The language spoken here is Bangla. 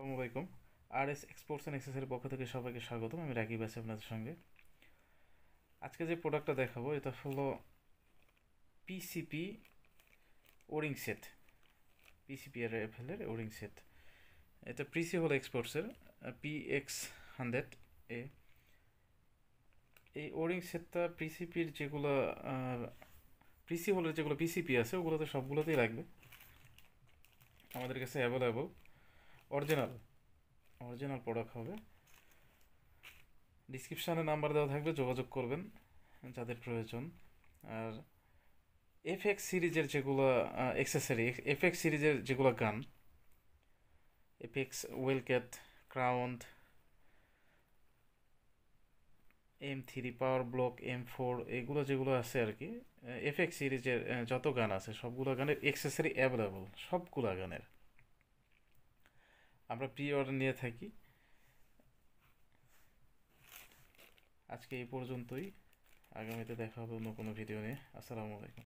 আসসালামু আলাইকুম। RS এক্সপোর্টস অ্যান্ড এক্সেসরির পক্ষ থেকে সবাইকে স্বাগতম। আমি রাকিব আছি আপনাদের সঙ্গে। আজকে যে প্রোডাক্টটা দেখাবো এটা হলো পিসিপি ওরিং সেট। পিসিপি এর এফএলের ওরিং সেট। এটা প্রিসি হলো এক্সপোর্টসের PX100 এ। এই ওরিং সেটটা পিসিপির যেগুলো প্রিসি হলের যেগুলো পিসিপি আছে ওগুলোতে সবগুলোতেই লাগবে। আমাদের কাছে অ্যাভেলেবল অরিজিনাল অরিজিনাল প্রোডাক্ট হবে। ডিসক্রিপশানে নাম্বার দেওয়া থাকবে, যোগাযোগ করবেন যাদের প্রয়োজন। আর এফএক্স সিরিজের যেগুলো অ্যাক্সেসরি, এফএক্স সিরিজের যেগুলো গান, এফএক্স ওয়েলক্যাট, ক্রাউন, M3 পাওয়ার ব্লক, M4, এগুলো যেগুলো আছে আর কি, এফএক্স সিরিজের যত গান আছে সবগুলো গানের অ্যাক্সেসরি অ্যাভেলেবল, সবগুলো গানের আমরা প্রি অর্ডার নিয়ে থাকি। আজকে এই পর্যন্তই। আগামীতে দেখা হবে অন্য কোনো ভিডিও নিয়ে। আসসালামু আলাইকুম।